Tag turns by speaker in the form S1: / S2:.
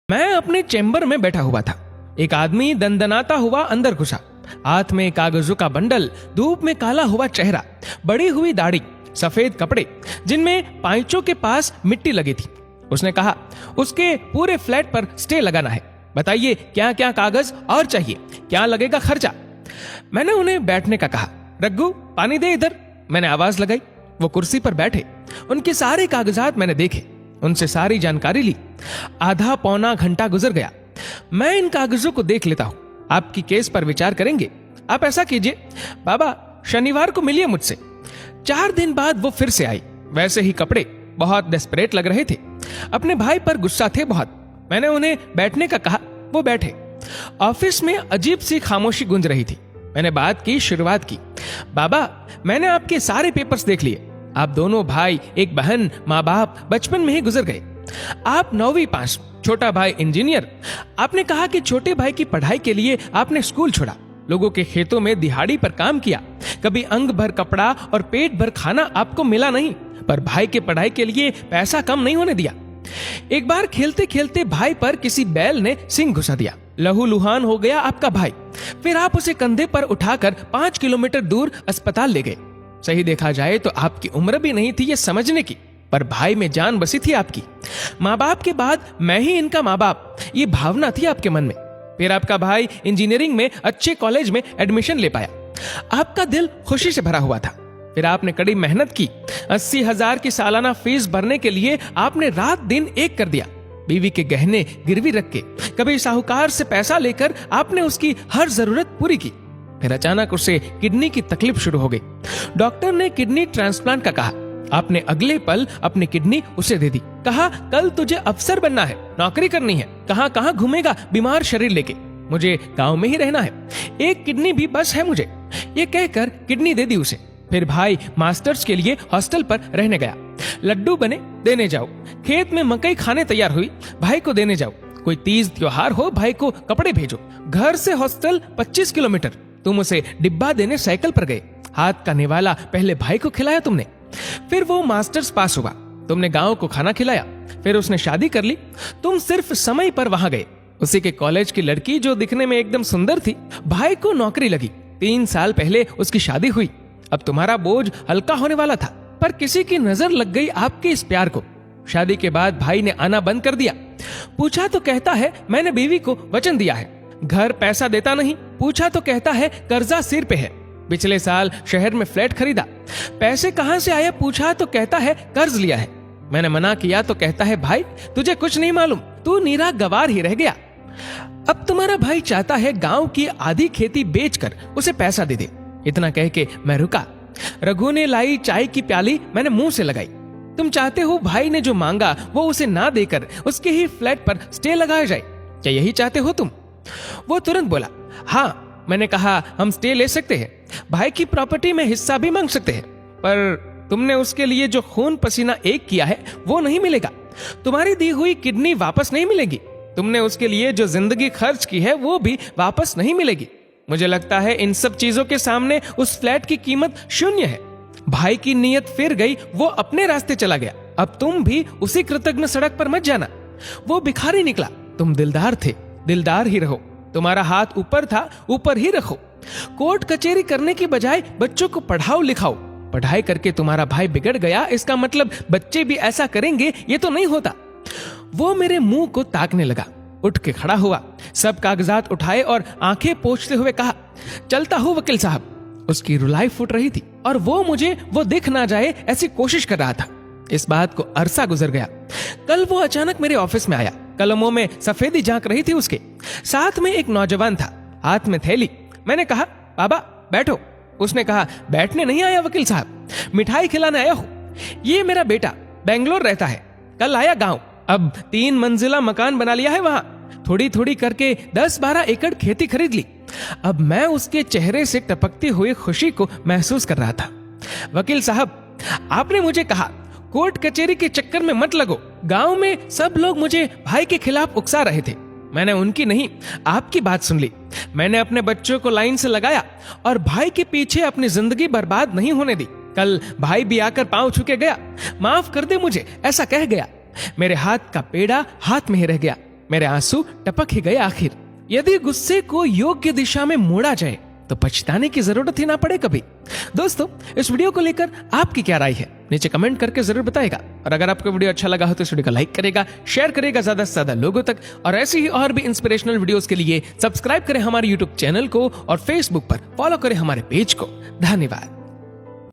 S1: मैं अपने चैम्बर में बैठा हुआ था। एक आदमी दंदनाता हुआ अंदर घुसा। हाथ में कागजों का बंडल, धूप में काला हुआ चेहरा, बड़ी हुई दाढ़ी, सफेद कपड़े जिनमें पाइचों के पास मिट्टी लगी थी। उसने कहा, उसके पूरे फ्लैट पर स्टे लगाना है। बताइए क्या क्या कागज और चाहिए, क्या लगेगा खर्चा। मैंने उन्हें बैठने का कहा। रग्गू पानी दे इधर, मैंने आवाज लगाई। वो कुर्सी पर बैठे। उनके सारे कागजात मैंने देखे, उनसे सारी जानकारी ली। आधा पौना घंटा गुजर गया। मैं इन कागजों को देख लेता हूं, आपकी केस पर विचार करेंगे। आप ऐसा कीजिए बाबा, शनिवार को मिलिए मुझसे। 4 दिन बाद वो फिर से आई, वैसे ही कपड़े, बहुत डेस्परेट लग रहे थे। अपने भाई पर गुस्सा थे बहुत। मैंने उन्हें बैठने का कहा, वो बैठे। ऑफिस में अजीब सी खामोशी गूंज रही थी। मैंने बात की शुरुआत की। बाबा, मैंने आपके सारे पेपर्स देख लिए। आप दोनों भाई, एक बहन, माँ बाप बचपन में ही गुजर गए। आप 9वीं पास, छोटा भाई इंजीनियर। आपने कहा कि छोटे भाई की पढ़ाई के लिए आपने स्कूल छोड़ा, लोगों के खेतों में दिहाड़ी पर काम किया। कभी अंग भर कपड़ा और पेट भर खाना आपको मिला नहीं, पर भाई के पढ़ाई के लिए पैसा कम नहीं होने दिया। एक बार खेलते खेलते भाई पर किसी बैल ने सिंग घुसा दिया। लहू लुहान हो गया आपका भाई। फिर आप उसे कंधे पर उठाकर 5 किलोमीटर दूर अस्पताल ले गए। सही देखा जाए तो आपकी उम्र भी नहीं थी ये समझने की, पर भाई में जान बसी थी आपकी। माँ बाप के बाद मैं ही इनका माँ बाप, ये भावना थी आपके मन में। फिर आपका भाई इंजीनियरिंग में अच्छे कॉलेज में एडमिशन ले पाया। आपका दिल खुशी से भरा हुआ था। फिर आपने कड़ी मेहनत की। 80,000 की सालाना फीस भरने के लिए आपने रात दिन एक कर दिया। बीवी के गहने गिरवी रख के, कभी साहूकार से पैसा लेकर आपने उसकी हर जरूरत पूरी की। फिर अचानक उसे किडनी की तकलीफ शुरू हो गई। डॉक्टर ने किडनी ट्रांसप्लांट का कहा। आपने अगले पल अपनी किडनी उसे दे दी। कहा, कल तुझे अफसर बनना है, नौकरी करनी है, कहां कहां घूमेगा बीमार शरीर लेके, मुझे गांव में ही रहना है, एक किडनी भी बस है मुझे। ये कहकर किडनी दे दी उसे। फिर भाई मास्टर्स के लिए हॉस्टल पर रहने गया। लड्डू बने, देने जाओ। खेत में मकई खाने तैयार हुई, भाई को देने जाओ। कोई तीज त्योहार हो, भाई को कपड़े भेजो। घर से हॉस्टल 25 किलोमीटर। तुम उसे डिब्बा देने साइकिल पर गए। हाथ का निवाला पहले भाई को खिलाया तुमने। फिर वो मास्टर्स पास हुआ, तुमने गांव को खाना खिलाया। फिर उसने शादी कर ली। तुम सिर्फ समय पर वहां गए। उसी के कॉलेज की लड़की जो दिखने में एकदम सुंदर थी, भाई को नौकरी लगी। 3 साल पहले उसकी शादी हुई। अब तुम्हारा बोझ हल्का होने वाला था, पर किसी की नजर लग गई आपके इस प्यार को। शादी के बाद भाई ने आना बंद कर दिया। पूछा तो कहता है मैंने बीवी को वचन दिया है। घर पैसा देता नहीं। पूछा तो कहता है कर्जा सिर पे है। पिछले साल शहर में फ्लैट खरीदा। पैसे कहां से आए पूछा तो कहता है कर्ज लिया है। मैंने मना किया तो कहता है भाई तुझे कुछ नहीं मालूम, तू नीरा गवार ही रह गया। अब तुम्हारा भाई चाहता है गांव की आधी खेती बेचकर उसे पैसा दे दे। इतना कह के मैं रुका। रघु ने लाई चाय की प्याली, मैंने मुंह से लगाई। तुम चाहते हो भाई ने जो मांगा वो उसे ना देकर उसके ही फ्लैट पर स्टे लगाया जाए, क्या यही चाहते हो तुम? वो तुरंत बोला, हाँ। मैंने कहा हम स्टे ले सकते हैं, भाई की प्रॉपर्टी में हिस्सा भी मांग सकते हैं, पर तुमने उसके लिए जो खून पसीना एक किया है वो नहीं मिलेगा। तुम्हारी दी हुई किडनी वापस नहीं मिलेगी। तुमने उसके लिए जो जिंदगी खर्च की है वो भी वापस नहीं मिलेगी। मुझे लगता है इन सब चीजों के सामने उस फ्लैट की कीमत शून्य है। भाई की नीयत फिर गई, वो अपने रास्ते चला गया। अब तुम भी उसी कृतज्ञ सड़क पर मत जाना। वो भिखारी निकला, तुम दिलदार थे, दिलदार ही रहो। तुम्हारा हाथ ऊपर था, ऊपर ही रखो। कोर्ट कचेरी करने की बजाय बच्चों को पढ़ाओ लिखाओ। पढ़ाई करके तुम्हारा भाई बिगड़ गया, इसका मतलब बच्चे भी ऐसा करेंगे, ये तो नहीं होता। वो मेरे मुंह को ताकने लगा, उठ के खड़ा हुआ, सब कागजात उठाए और आंखें पोंछते हुए कहा, चलता हूं वकील साहब। उसकी रुलाई फूट रही थी और वो मुझे वो दिख ना जाए ऐसी कोशिश कर रहा था। इस बात को अरसा गुजर गया। कल वो अचानक मेरे ऑफिस में आया। कलमों में सफेदी झांक रही थी उसके। साथ में एक नौजवान था, हाथ में थैली। मैंने कहा, बाबा बैठो। उसने कहा, बैठने नहीं आया वकील साहब, मिठाई खिलाने आया हूं। ये मेरा बेटा बेंगलोर रहता है, कल आया गांव। अब 3 मंजिला मकान बना लिया है वहां। थोड़ी थोड़ी करके 10-12 एकड़ खेती खरीद ली। अब मैं उसके चेहरे से टपकती हुई खुशी को महसूस कर रहा था। वकील साहब, आपने मुझे कहा कोर्ट कचेरी के चक्कर में मत लगो। गांव में सब लोग मुझे भाई के खिलाफ उकसा रहे थे। मैंने उनकी नहीं, आपकी बात सुन ली। मैंने अपने बच्चों को लाइन से लगाया और भाई के पीछे अपनी जिंदगी बर्बाद नहीं होने दी। कल भाई भी आकर पांव छू के गया, माफ कर दे मुझे, ऐसा कह गया। मेरे हाथ का पेड़ा हाथ में ही रह गया। मेरे आंसू टपक ही गए आखिर। यदि गुस्से को योग्य दिशा में मोड़ा जाए तो पछताने की जरूरत ही ना पड़े कभी। दोस्तों, इस वीडियो को लेकर आपकी क्या राय है नीचे कमेंट करके जरूर बताएगा। और अगर आपको वीडियो अच्छा लगा हो तो इस वीडियो को लाइक करेगा, शेयर करेगा ज्यादा से ज्यादा लोगों तक। और ऐसी ही और भी इंस्पिरेशनल वीडियोस के लिए सब्सक्राइब करें हमारे यूट्यूब चैनल को और फेसबुक पर फॉलो करें हमारे पेज को। धन्यवाद।